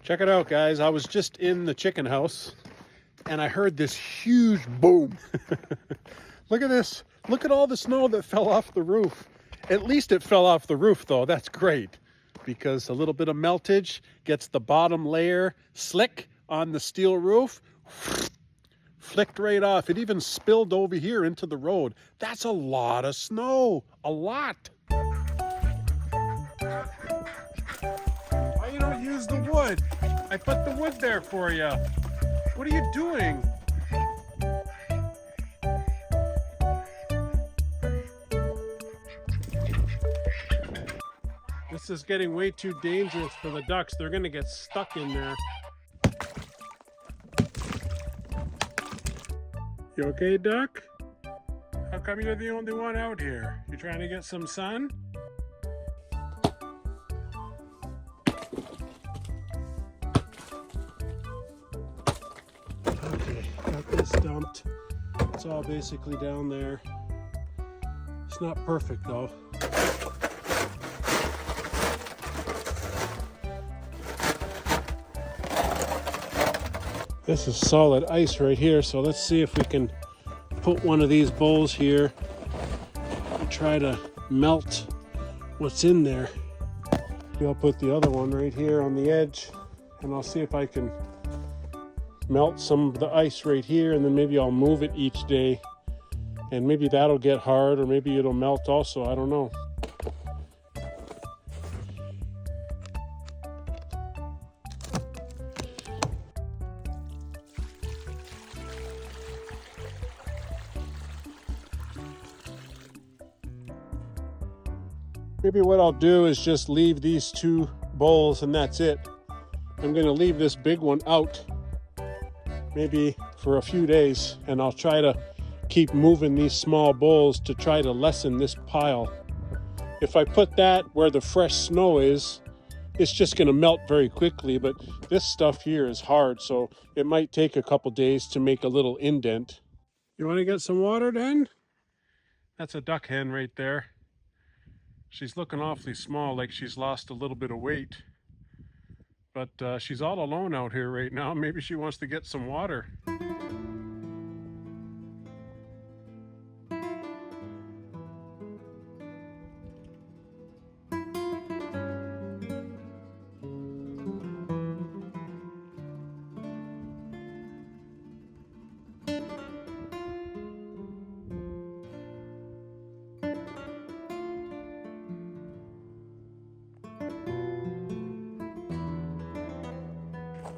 Check it out, guys. I was just in the chicken house and I heard this huge boom. Look at this. Look at all the snow that fell off the roof. At least it fell off the roof, though. That's great because a little bit of meltage gets the bottom layer slick on the steel roof. Flicked right off. It even spilled over here into the road. That's a lot of snow. A lot. Why you don't use the wood? I put the wood there for you. What are you doing? This is getting way too dangerous for the ducks. They're going to get stuck in there. You okay, duck? How come you're the only one out here? You trying to get some sun? Okay, got this dumped. It's all basically down there. It's not perfect though. This is solid ice right here, so let's see if we can put one of these bowls here and try to melt what's in there. Maybe I'll put the other one right here on the edge and I'll see if I can melt some of the ice right here, and then maybe I'll move it each day and maybe that'll get hard or maybe it'll melt also. I don't know. Maybe what I'll do is just leave these two bowls and that's it. I'm going to leave this big one out maybe for a few days, and I'll try to keep moving these small bowls to try to lessen this pile. If I put that where the fresh snow is, it's just going to melt very quickly, but this stuff here is hard, so it might take a couple days to make a little indent. You want to get some water then? That's a duck hen right there. She's looking awfully small, like she's lost a little bit of weight. But she's all alone out here right now. Maybe she wants to get some water.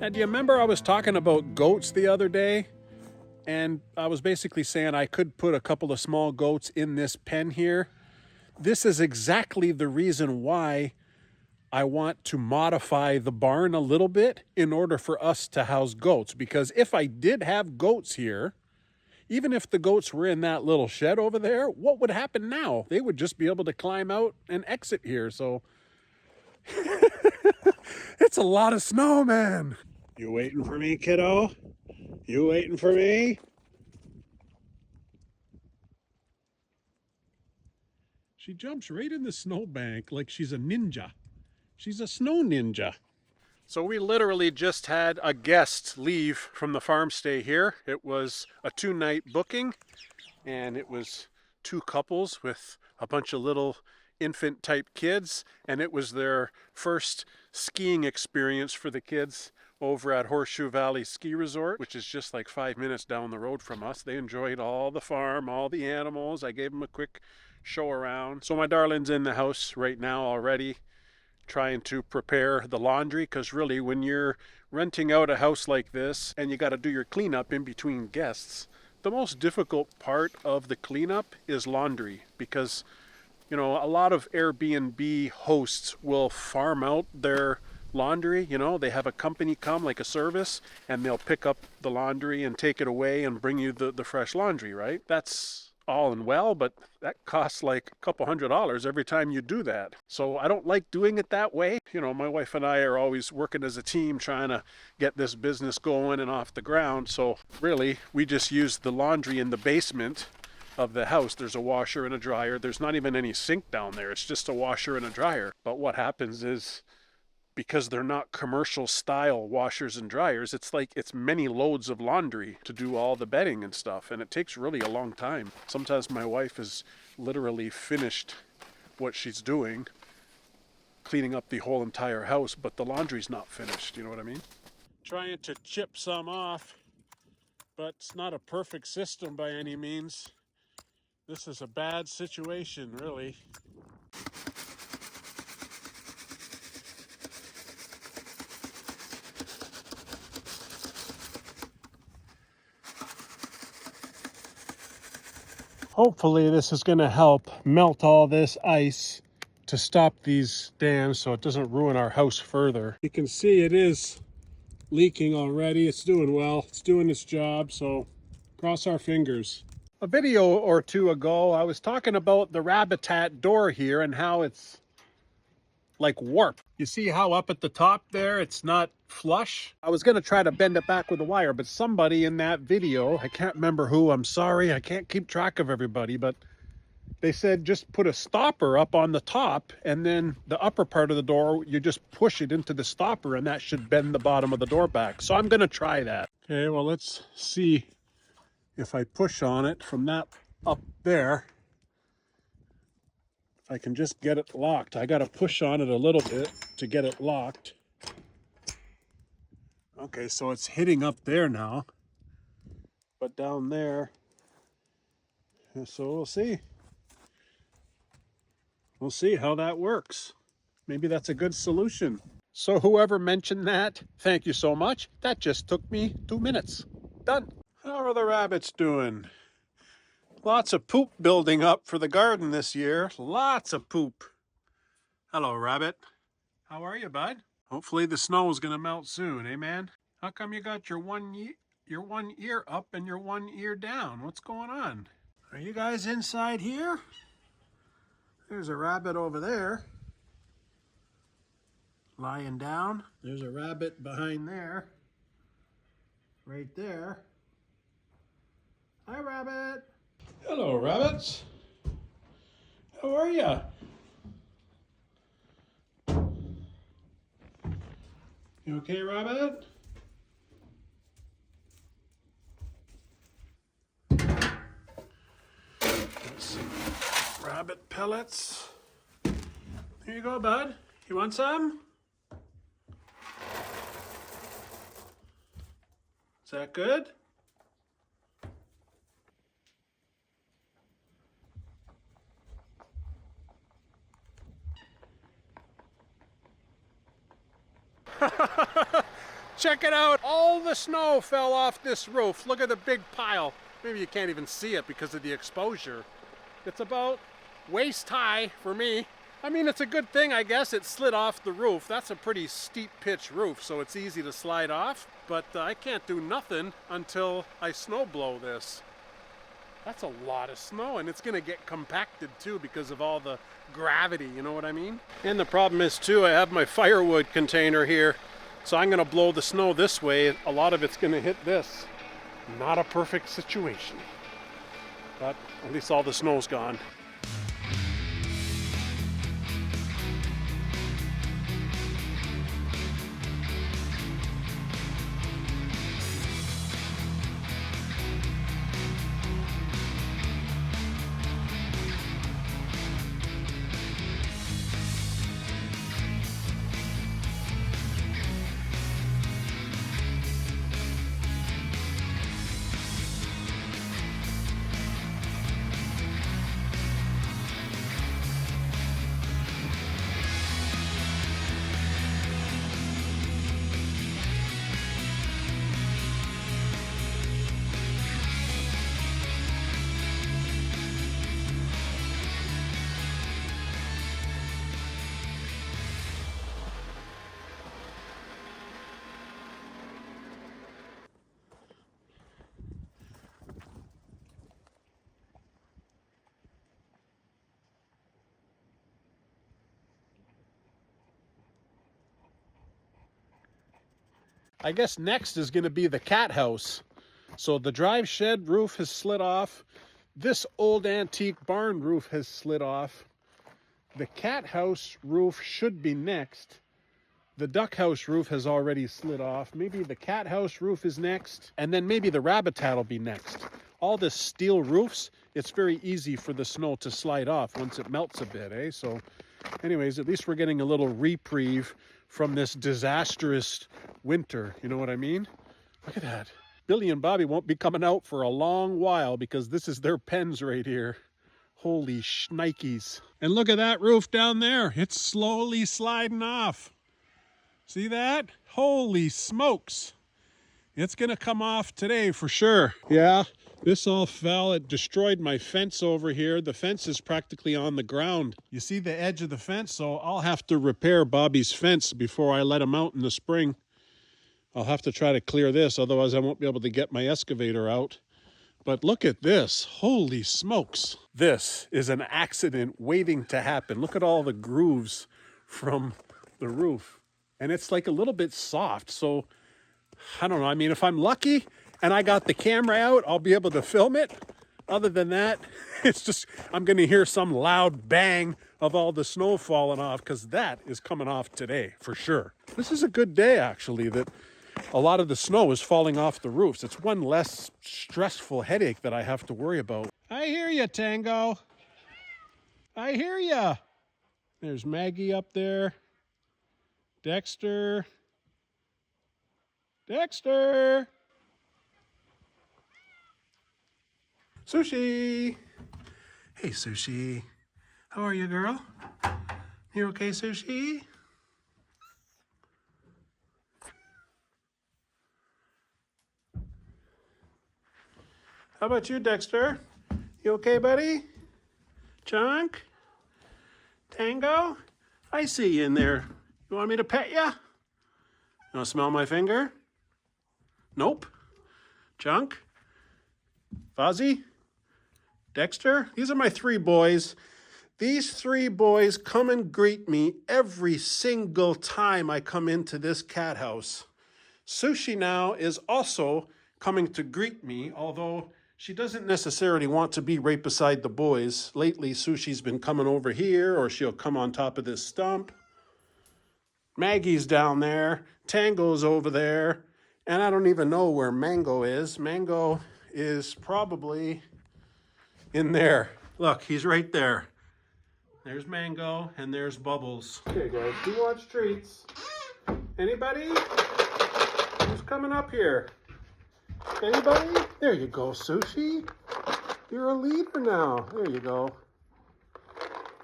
Now, do you remember I was talking about goats the other day? And I was basically saying I could put a couple of small goats in this pen here. This is exactly the reason why I want to modify the barn a little bit in order for us to house goats. Because if I did have goats here, even if the goats were in that little shed over there, what would happen now? They would just be able to climb out and exit here. So it's a lot of snow, man. You waiting for me, kiddo? You waiting for me? She jumps right in the snowbank like she's a ninja. She's a snow ninja. So we literally just had a guest leave from the farm stay here. It was a 2-night booking, and it was 2 couples with a bunch of little infant type kids, and it was their first skiing experience for the kids over at Horseshoe Valley Ski Resort, which is just like 5 minutes down the road from us. They enjoyed all the farm, all the animals. I gave them a quick show around. So my darling's in the house right now already, trying to prepare the laundry, because really when you're renting out a house like this and you got to do your cleanup in between guests, the most difficult part of the cleanup is laundry, because you know, a lot of Airbnb hosts will farm out their laundry. You know, they have a company come, like a service, and they'll pick up the laundry and take it away and bring you the fresh laundry, right? That's all and well, but that costs like a couple $100 every time you do that. So I don't like doing it that way. You know, my wife and I are always working as a team trying to get this business going and off the ground. So really, we just use the laundry in the basement of the house. There's a washer and a dryer. There's not even any sink down there. It's just a washer and a dryer. But what happens is because they're not commercial style washers and dryers. It's like it's many loads of laundry to do all the bedding and stuff, and it takes really a long time. Sometimes my wife has literally finished what she's doing, cleaning up the whole entire house, but the laundry's not finished, you know what I mean? Trying to chip some off, but it's not a perfect system by any means. This is a bad situation, really. Hopefully this is going to help melt all this ice to stop these dams so it doesn't ruin our house further. You can see it is leaking already. It's doing well. It's doing its job, so cross our fingers. A video or two ago, I was talking about the Rabitat door here and how it's like warped. You see how up at the top there, it's not flush? I was going to try to bend it back with a wire, but somebody in that video, I can't remember who, I'm sorry, I can't keep track of everybody, but they said just put a stopper up on the top, and then the upper part of the door, you just push it into the stopper, and that should bend the bottom of the door back. So I'm going to try that. Okay, well, let's see if I push on it from that up there. If I can just get it locked. I got to push on it a little bit to get it locked. Okay, so it's hitting up there now, but down there, so we'll see. We'll see how that works. Maybe that's a good solution. So whoever mentioned that, thank you so much. That just took me 2 minutes. Done. How are the rabbits doing? Lots of poop building up for the garden this year. Lots of poop. Hello, rabbit. How are you, bud? Hopefully the snow is going to melt soon, eh, man? How come you got your one ear up and your one ear down? What's going on? Are you guys inside here? There's a rabbit over there, lying down. There's a rabbit behind there, right there. Hi, rabbit. Hello, rabbits. How are ya? You okay, rabbit? Some rabbit pellets. Here you go, bud. You want some? Is that good? Check it out. All the snow fell off this roof. Look at the big pile. Maybe you can't even see it because of the exposure. It's about waist high for me. I mean, it's a good thing, I guess, it slid off the roof. That's a pretty steep pitch roof, so it's easy to slide off. But I can't do nothing until I snow blow this. That's a lot of snow, and it's gonna get compacted too because of all the gravity, you know what I mean? And the problem is too, I have my firewood container here, so I'm gonna blow the snow this way. A lot of it's gonna hit this. Not a perfect situation, but at least all the snow's gone. I guess next is going to be the cat house. So the drive shed roof has slid off. This old antique barn roof has slid off. The cat house roof should be next. The duck house roof has already slid off. Maybe the cat house roof is next, and then maybe the rabbit hat will be next. All this steel roofs, it's very easy for the snow to slide off once it melts a bit, eh? So anyways, at least we're getting a little reprieve from this disastrous winter. You know what I mean? Look at that. Billy and Bobby won't be coming out for a long while because this is their pens right here. Holy shnikes. And look at that roof down there. It's slowly sliding off. See that? Holy smokes. It's gonna come off today for sure. Yeah, this all fell. It destroyed my fence over here. The fence is practically on the ground. You see the edge of the fence, so I'll have to repair Bobby's fence before I let him out in the spring. I'll have to try to clear this, otherwise I won't be able to get my excavator out. But look at this. Holy smokes. This is an accident waiting to happen. Look at all the grooves from the roof. And it's like a little bit soft, so I don't know. I mean, if I'm lucky and I got the camera out, I'll be able to film it. Other than that, it's just, I'm going to hear some loud bang of all the snow falling off, because that is coming off today for sure. This is a good day, actually, that a lot of the snow is falling off the roofs. It's one less stressful headache that I have to worry about. I hear you, Tango. I hear you. There's Maggie up there. Dexter. Dexter. Sushi. Hey, Sushi. How are you, girl? You okay, Sushi? How about you, Dexter? You okay, buddy? Chunk? Tango? I see you in there. You want me to pet ya? You want to smell my finger? Nope. Chunk? Fozzie? Dexter? These are my three boys. These three boys come and greet me every single time I come into this cat house. Sushi now is also coming to greet me, although she doesn't necessarily want to be right beside the boys. Lately, Sushi's been coming over here, or she'll come on top of this stump. Maggie's down there. Tango's over there. And I don't even know where Mango is. Mango is probably in there. Look, he's right there. There's Mango, and there's Bubbles. Okay, guys, who wants treats? Anybody? Who's coming up here? Anybody? There you go, Sushi. You're a leader now. There you go.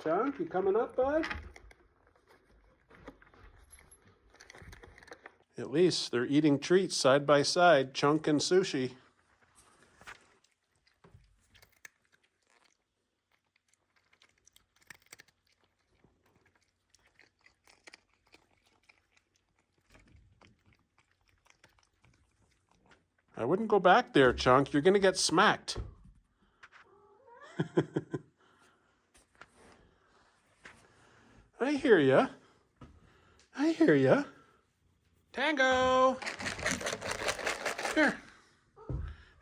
Chunk, you coming up, bud? At least they're eating treats side by side, Chunk and Sushi. I wouldn't go back there, Chunk. You're going to get smacked. I hear ya. I hear ya. Tango! Here.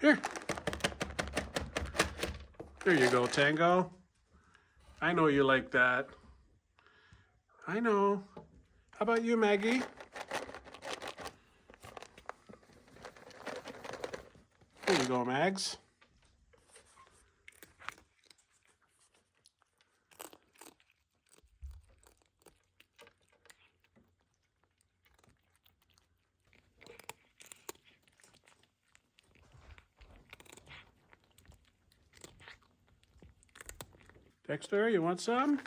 Here. There you go, Tango. I know you like that. I know. How about you, Maggie? There you go, Mags. Dexter, you want some?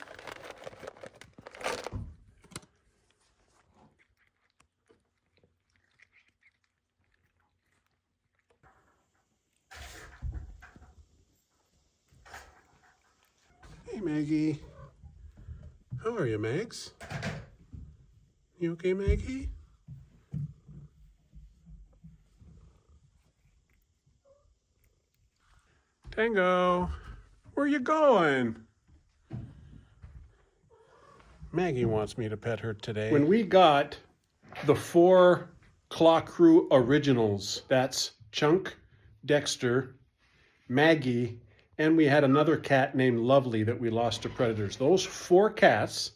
Hey, Maggie. How are you, Mags? You okay, Maggie? Tango, where you going? Maggie wants me to pet her today. When we got the 4 Claw Crew originals, that's Chunk, Dexter, Maggie, and we had another cat named Lovely that we lost to predators. Those 4 cats,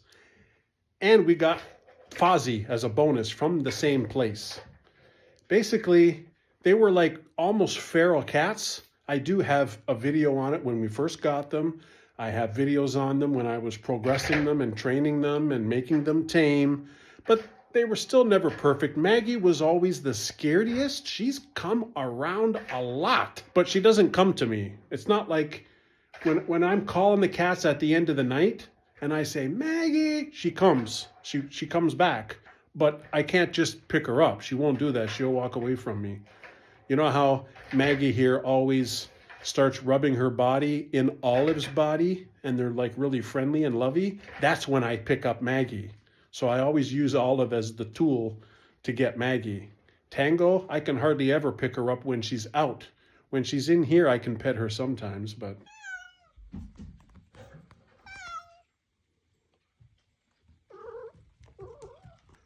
and we got Fozzie as a bonus from the same place. Basically, they were like almost feral cats. I do have a video on it when we first got them. I have videos on them when I was progressing them and training them and making them tame, but they were still never perfect. Maggie was always the scariest. She's come around a lot, but she doesn't come to me. It's not like when I'm calling the cats at the end of the night and I say, Maggie, she comes. She comes back, but I can't just pick her up. She won't do that. She'll walk away from me. You know how Maggie here always starts rubbing her body in Olive's body and they're like really friendly and lovey? That's when I pick up Maggie. So I always use Olive as the tool to get Maggie. Tango, I can hardly ever pick her up when she's out. When she's in here, I can pet her sometimes, but...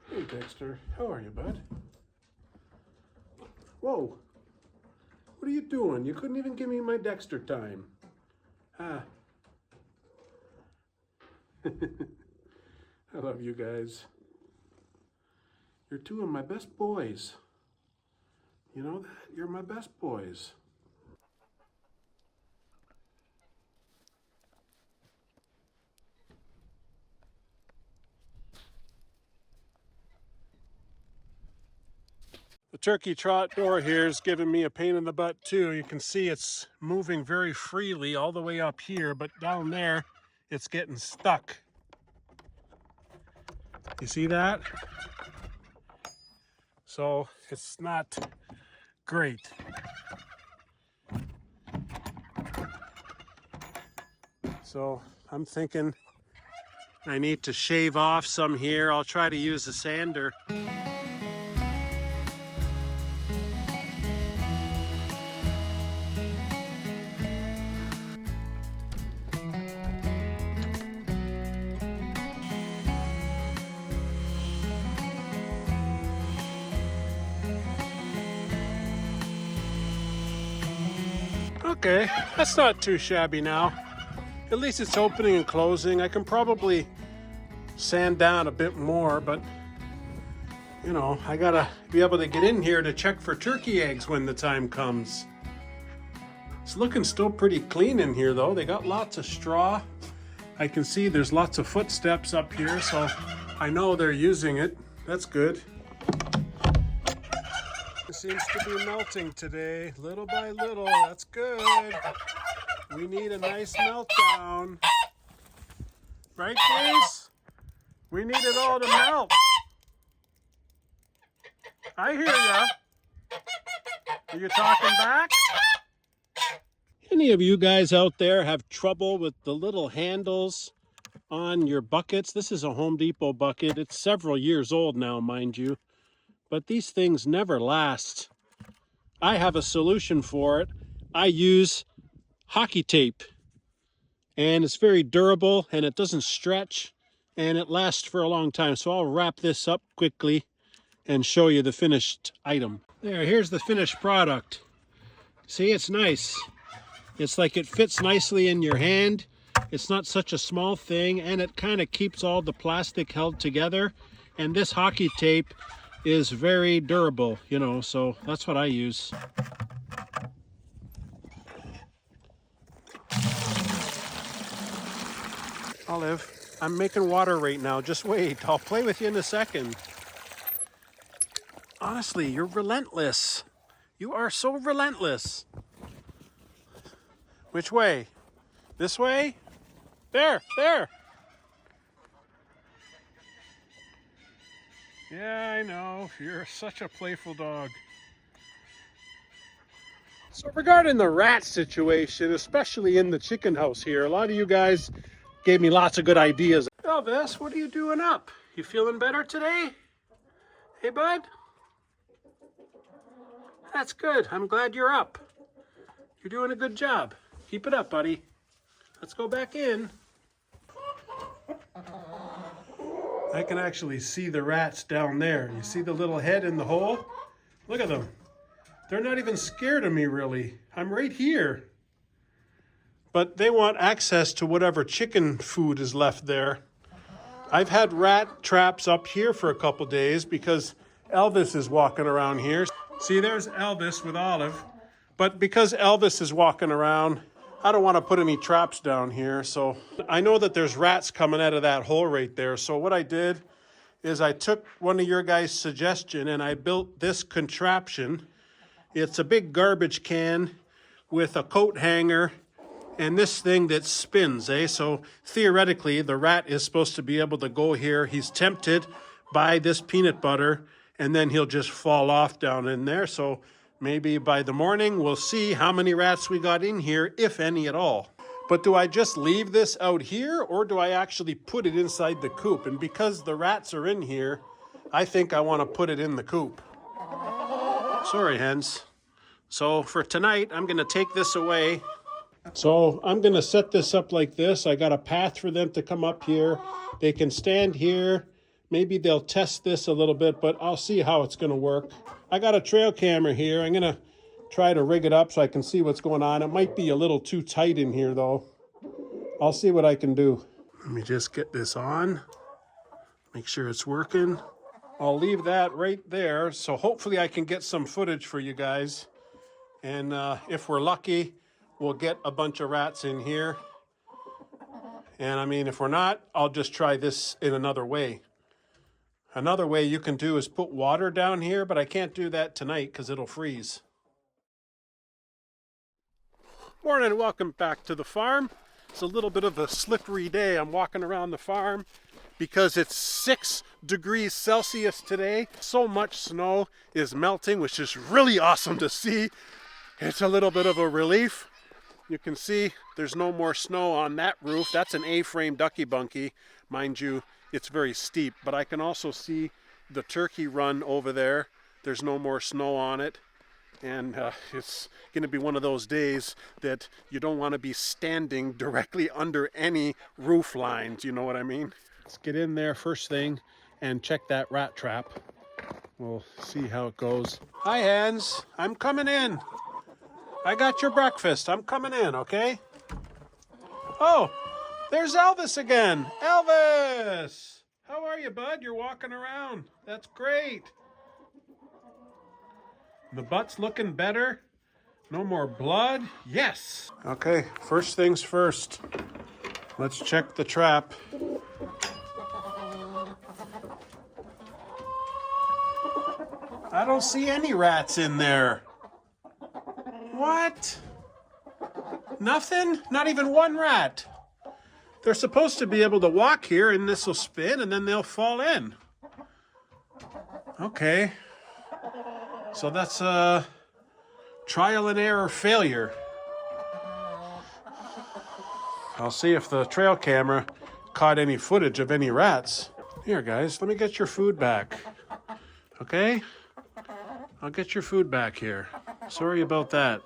Hey, Dexter. How are you, bud? Whoa. What are you doing? You couldn't even give me my Dexter time. Ah. I love you guys. You're two of my best boys. You know that? You're my best boys. The turkey trot door here is giving me a pain in the butt too. You can see it's moving very freely all the way up here, but down there it's getting stuck. You see that? So it's not great. So I'm thinking I need to shave off some here. I'll try to use a sander. Okay, that's not too shabby now. At least it's opening and closing. I can probably sand down a bit more, but you know, I gotta be able to get in here to check for turkey eggs when the time comes. It's looking still pretty clean in here though. They got lots of straw. I can see there's lots of footsteps up here, so I know they're using it. That's good. It seems to be melting today, little by little. That's good. We need a nice meltdown. Right, Case? We need it all to melt. I hear ya. Are you talking back? Any of you guys out there have trouble with the little handles on your buckets? This is a Home Depot bucket. It's several years old now, mind you. But these things never last. I have a solution for it. I use hockey tape. And it's very durable and it doesn't stretch and it lasts for a long time. So I'll wrap this up quickly and show you the finished item. There, here's the finished product. See, it's nice. It's like it fits nicely in your hand. It's not such a small thing and it kind of keeps all the plastic held together. And this hockey tape is very durable, you know, so that's what I use. Olive, I'm making water right now. Just wait. I'll play with you in a second. Honestly, you're relentless. You are so relentless. Which way? This way? There, there. Yeah, I know. You're such a playful dog. So regarding the rat situation, especially in the chicken house here, a lot of you guys gave me lots of good ideas. Elvis, what are you doing up? You feeling better today? Hey, bud? That's good. I'm glad you're up. You're doing a good job. Keep it up, buddy. Let's go back in. I can actually see the rats down there. You see the little head in the hole? Look at them. They're not even scared of me, really. I'm right here. But they want access to whatever chicken food is left there. I've had rat traps up here for a couple days because Elvis is walking around here. See, there's Elvis with Olive. But because Elvis is walking around, I don't want to put any traps down here. So I know that there's rats coming out of that hole right there. So what I did is I took one of your guys' suggestion and I built this contraption. It's a big garbage can with a coat hanger and this thing that spins, So theoretically, the rat is supposed to be able to go here. He's tempted by this peanut butter and then he'll just fall off down in there. So maybe by the morning, we'll see how many rats we got in here, if any at all. But do I just leave this out here or do I actually put it inside the coop? And because the rats are in here, I think I want to put it in the coop. Sorry, hens. So for tonight, I'm going to take this away. So I'm going to set this up like this. I got a path for them to come up here. They can stand here. Maybe they'll test this a little bit, but I'll see how it's going to work. I got a trail camera here. I'm going to try to rig it up so I can see what's going on. It might be a little too tight in here, though. I'll see what I can do. Let me just get this on. Make sure it's working. I'll leave that right there. So hopefully I can get some footage for you guys. And if we're lucky, we'll get a bunch of rats in here. And I mean, if we're not, I'll just try this in another way. Another way you can do is put water down here, but I can't do that tonight because it'll freeze. Morning, welcome back to the farm. It's a little bit of a slippery day. I'm walking around the farm because it's 6 degrees Celsius today. So much snow is melting, which is really awesome to see. It's a little bit of a relief. You can see there's no more snow on that roof. That's an A-frame ducky bunkie. Mind you, it's very steep, but I can also see the turkey run over there. There's no more snow on it. And it's going to be one of those days that you don't want to be standing directly under any roof lines. You know what I mean? Let's get in there first thing and check that rat trap. We'll see how it goes. Hi, hens. I'm coming in. I got your breakfast. I'm coming in, okay? Oh, there's Elvis again. Elvis! How are you, bud? You're walking around. That's great. The butt's looking better. No more blood. Yes. Okay, first things first. Let's check the trap. I don't see any rats in there. What? Nothing? Not even one rat. They're supposed to be able to walk here and this will spin and then they'll fall in. Okay. So that's a trial and error failure. I'll see if the trail camera caught any footage of any rats. Here, guys, let me get your food back. Okay? I'll get your food back here. Sorry about that.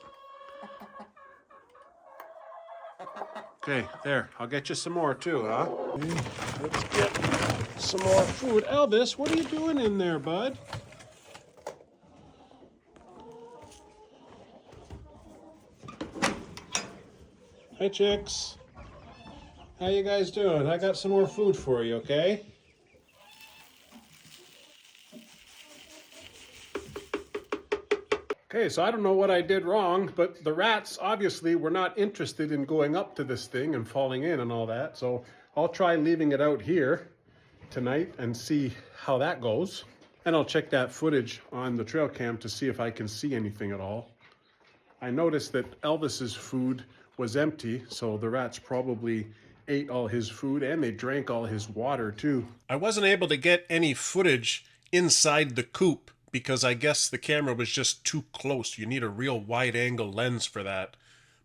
Okay, there. I'll get you some more too, huh? Okay, let's get some more food. Elvis, what are you doing in there, bud? Hi, chicks. How you guys doing? I got some more food for you, okay? Okay, so I don't know what I did wrong, but the rats obviously were not interested in going up to this thing and falling in and all that. So I'll try leaving it out here tonight and see how that goes. And I'll check that footage on the trail cam to see if I can see anything at all. I noticed that Elvis's food was empty, so the rats probably ate all his food and they drank all his water too. I wasn't able to get any footage inside the coop because I guess the camera was just too close. You need a real wide angle lens for that.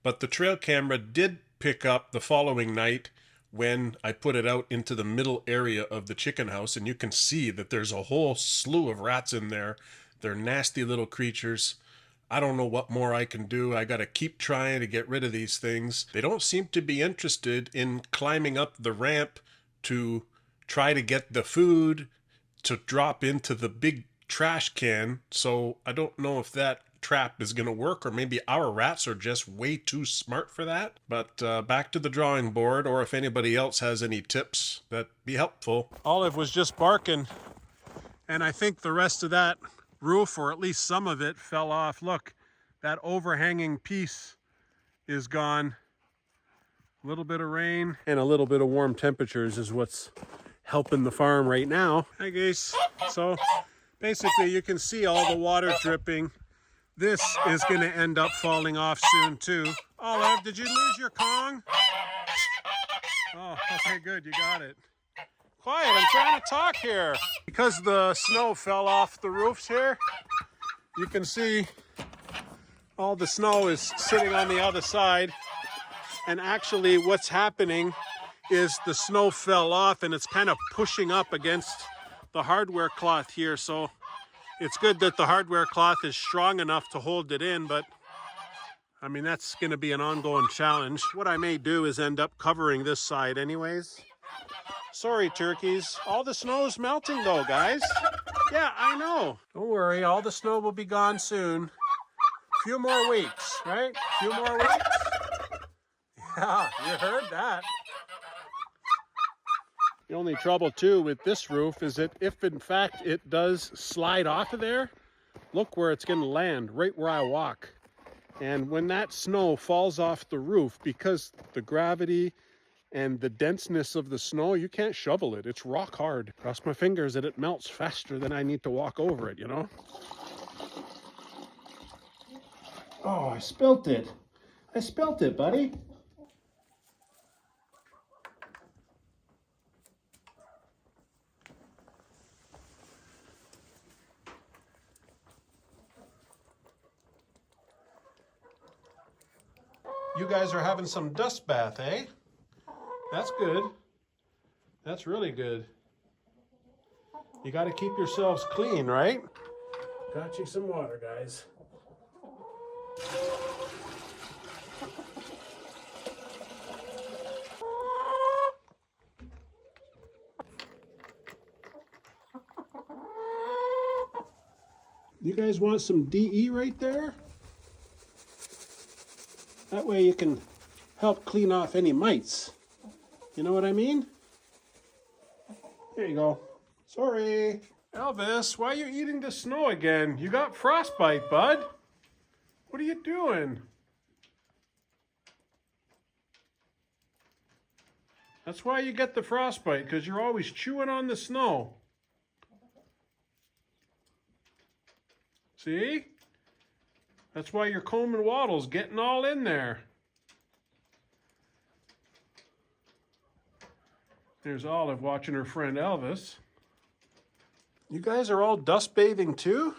But the trail camera did pick up the following night when I put it out into the middle area of the chicken house, and you can see that there's a whole slew of rats in there. They're nasty little creatures. I don't know what more I can do. I gotta keep trying to get rid of these things. They don't seem to be interested in climbing up the ramp to try to get the food to drop into the big trash can. So I don't know if that trap is going to work, or maybe our rats are just way too smart for that. But back to the drawing board, or if anybody else has any tips, that'd be helpful. Olive was just barking, and I think the rest of that roof, or at least some of it, fell off. Look, that overhanging piece is gone. A little bit of rain and a little bit of warm temperatures is what's helping the farm right now. Hi guys. So basically you can see all the water dripping. This is going to end up falling off soon too. Olive, did you lose your Kong? Oh, okay, good, you got it. Quiet, I'm trying to talk here. Because the snow fell off the roofs here, you can see all the snow is sitting on the other side. And actually what's happening is the snow fell off and it's kind of pushing up against the hardware cloth here. So it's good that the hardware cloth is strong enough to hold it in, but I mean, that's going to be an ongoing challenge. What I may do is end up covering this side anyways. Sorry, turkeys. All the snow is melting though, guys. Yeah, I know. Don't worry, all the snow will be gone soon. Few more weeks, right? Few more weeks. Yeah, you heard that. The only trouble too with this roof is that if in fact it does slide off of there, look where it's going to land, right where I walk. And when that snow falls off the roof, because the gravity and the denseness of the snow, you can't shovel it. It's rock hard. Cross my fingers that it melts faster than I need to walk over it, you know? Oh, I spilt it. I spilt it, buddy. You guys are having some dust bath, eh? That's good. That's really good. You got to keep yourselves clean, right? Got you some water, guys. You guys want some DE right there? That way you can help clean off any mites. You know what I mean? Here you go. Sorry. Elvis, why are you eating the snow again? You got frostbite, bud. What are you doing? That's why you get the frostbite, because you're always chewing on the snow. See? That's why your comb and wattle's getting all in there. There's Olive watching her friend Elvis. You guys are all dust bathing too?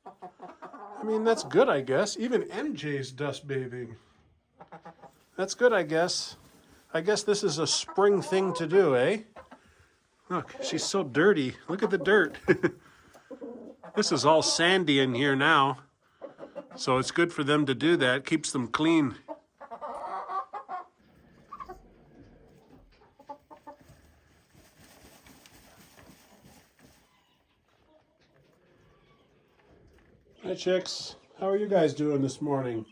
I mean, that's good, I guess. Even MJ's dust bathing. That's good, I guess. I guess this is a spring thing to do, eh? Look, she's so dirty. Look at the dirt. This is all sandy in here now. So it's good for them to do that. Keeps them clean. Hi, chicks. How are you guys doing this morning?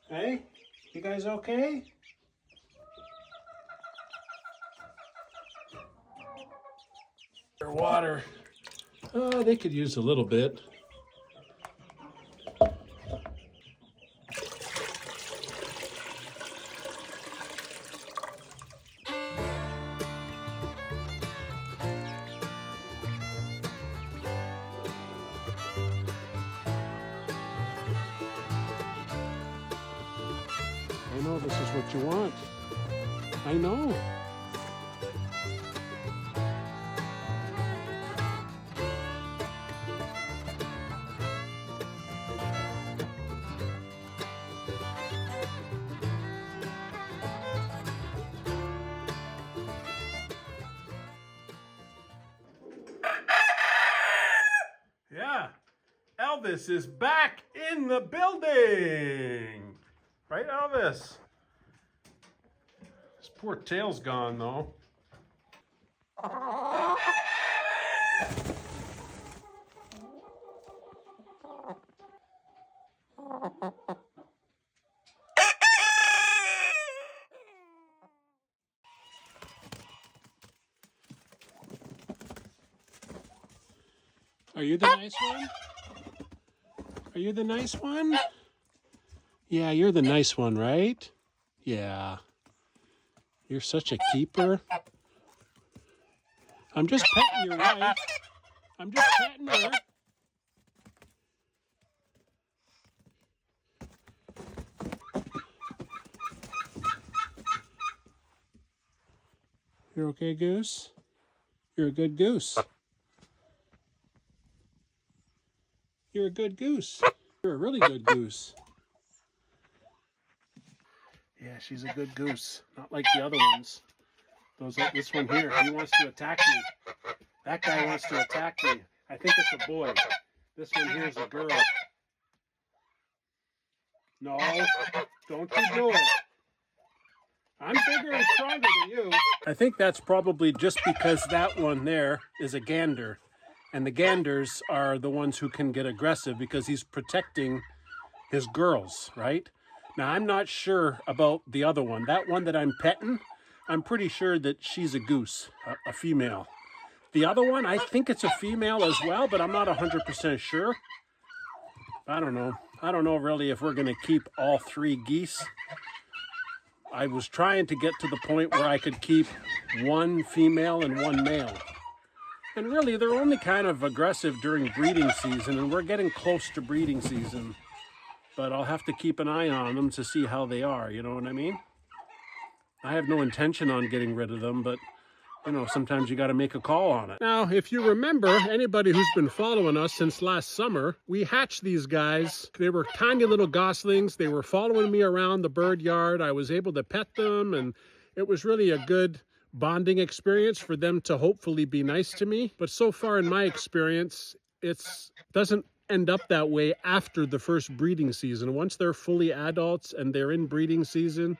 Hey? You guys okay? Their water. They could use a little bit. I know this is what you want. I know. Yeah, Elvis is back in the building. Right, Elvis? His poor tail's gone, though. Are you the nice one? Are you the nice one? Yeah, you're the nice one, right? Yeah. You're such a keeper. I'm just petting your wife. I'm just petting her. You're okay, Goose? You're a good goose. You're a good goose. You're a really good goose. Yeah, she's a good goose. Not like the other ones. This one here, he wants to attack me. That guy wants to attack me. I think it's a boy. This one here is a girl. No, don't you do it. I'm bigger and stronger than you. I think that's probably just because that one there is a gander. And the ganders are the ones who can get aggressive because he's protecting his girls, right? Now, I'm not sure about the other one. That one that I'm petting, I'm pretty sure that she's a goose, a female. The other one, I think it's a female as well, but I'm not 100% sure. I don't know. I don't know really if we're going to keep all three geese. I was trying to get to the point where I could keep one female and one male. And really, they're only kind of aggressive during breeding season, and we're getting close to breeding season. But I'll have to keep an eye on them to see how they are, you know what I mean? I have no intention on getting rid of them, but you know, sometimes you got to make a call on it. Now, if you remember, anybody who's been following us since last summer, we hatched these guys. They were tiny little goslings. They were following me around the bird yard. I was able to pet them, and it was really a good bonding experience for them to hopefully be nice to me. But so far in my experience, it doesn't end up that way after the first breeding season. Once they're fully adults and they're in breeding season,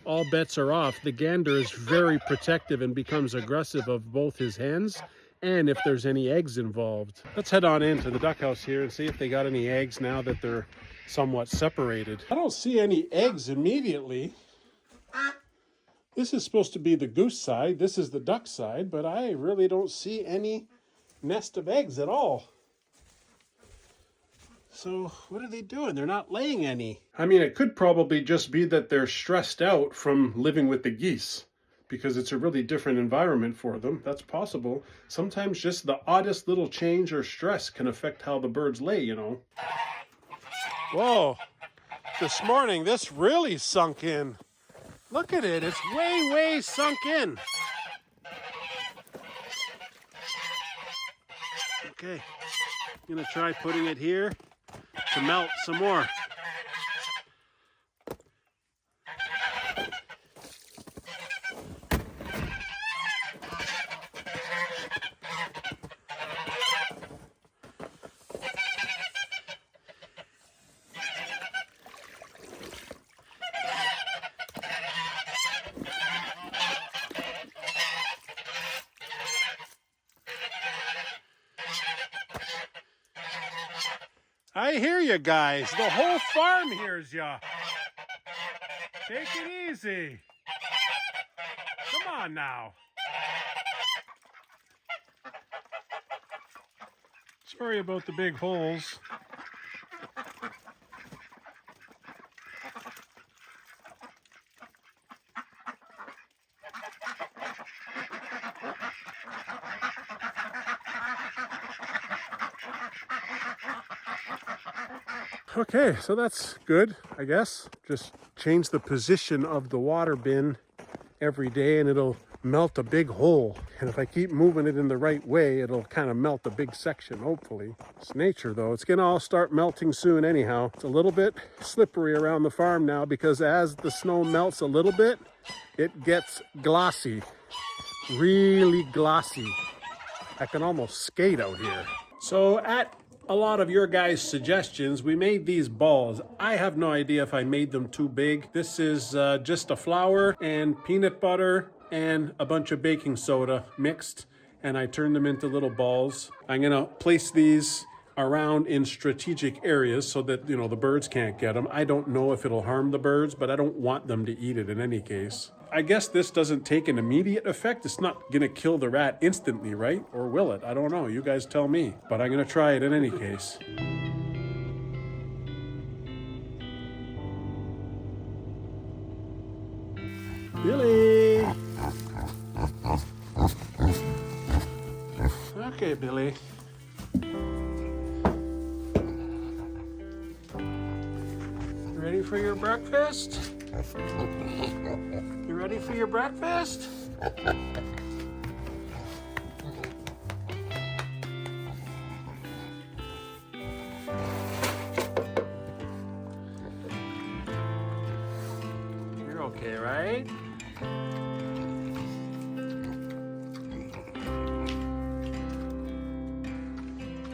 all bets are off. The gander is very protective and becomes aggressive of both his hens and if there's any eggs involved. Let's head on into the duck house here and see if they got any eggs now that they're somewhat separated. I don't see any eggs immediately. This is supposed to be the goose side. This is the duck side, but I really don't see any nest of eggs at all. So what are they doing? They're not laying any. I mean, it could probably just be that they're stressed out from living with the geese because it's a really different environment for them. That's possible. Sometimes just the oddest little change or stress can affect how the birds lay, you know. Whoa, this morning this really sunk in. Look at it, it's way, way sunk in. Okay, I'm gonna try putting it here to melt some more. I hear you guys. The whole farm hears ya. Take it easy. Come on now. Sorry about the big holes. Okay, so that's good, I guess. Just change the position of the water bin every day and it'll melt a big hole. And if I keep moving it in the right way, it'll kind of melt a big section, hopefully. It's nature though. It's gonna all start melting soon anyhow. It's a little bit slippery around the farm now because as the snow melts a little bit, it gets glossy, really glossy. I can almost skate out here. So at a lot of your guys' suggestions, we made these balls. I have no idea if I made them too big. This is just a flour and peanut butter and a bunch of baking soda mixed, and I turned them into little balls. I'm gonna place these around in strategic areas so that, you know, the birds can't get them. I don't know if it'll harm the birds, but I don't want them to eat it in any case. I guess this doesn't take an immediate effect. It's not gonna kill the rat instantly, right? Or will it? I don't know. You guys tell me. But I'm gonna try it in any case. Billy! Okay, Billy. Ready for your breakfast? You ready for your breakfast? You're okay, right?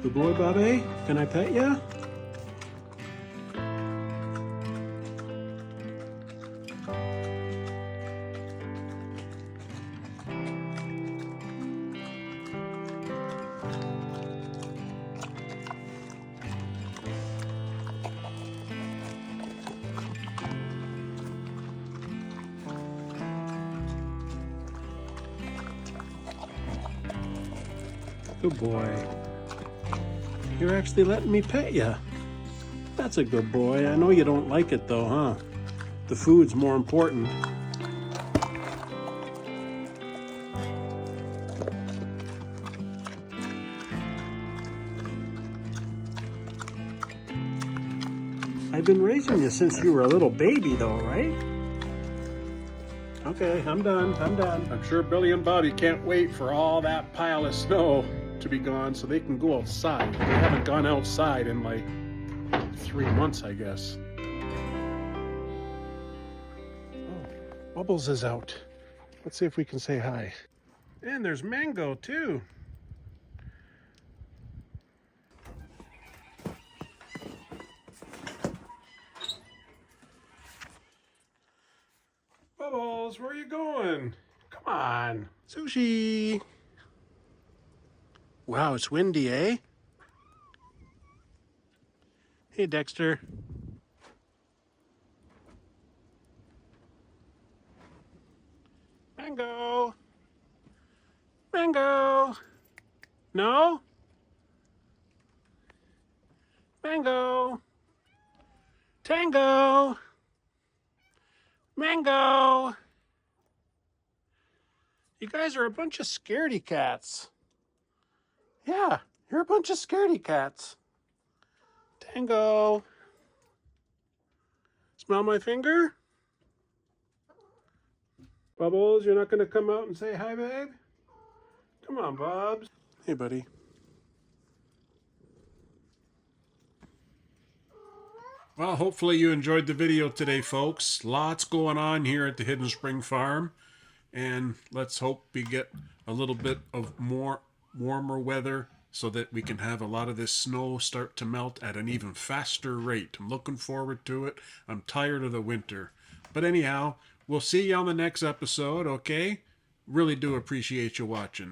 Good boy, Bobby. Can I pet ya? Good boy. You're actually letting me pet you. That's a good boy. I know you don't like it though, huh? The food's more important. I've been raising you since you were a little baby though, right? Okay, I'm done. I'm sure Billy and Bobby can't wait for all that pile of snow to be gone so they can go outside. They haven't gone outside in like 3 months, I guess. Oh, Bubbles is out. Let's see if we can say hi. And there's Mango too. Bubbles, where are you going? Come on. Sushi. Wow, it's windy, eh? Hey, Dexter. Mango. Mango. No? Mango. Tango. Mango. You guys are a bunch of scaredy cats. Yeah, you're a bunch of scaredy cats. Tango. Smell my finger? Bubbles, you're not going to come out and say hi, babe? Come on, Bubs. Hey, buddy. Well, hopefully you enjoyed the video today, folks. Lots going on here at the Hidden Spring Farm. And let's hope we get a little bit of more warmer weather so that we can have a lot of this snow start to melt at an even faster rate. I'm looking forward to it. I'm tired of the winter. But anyhow, we'll see you on the next episode, okay? Really do appreciate you watching.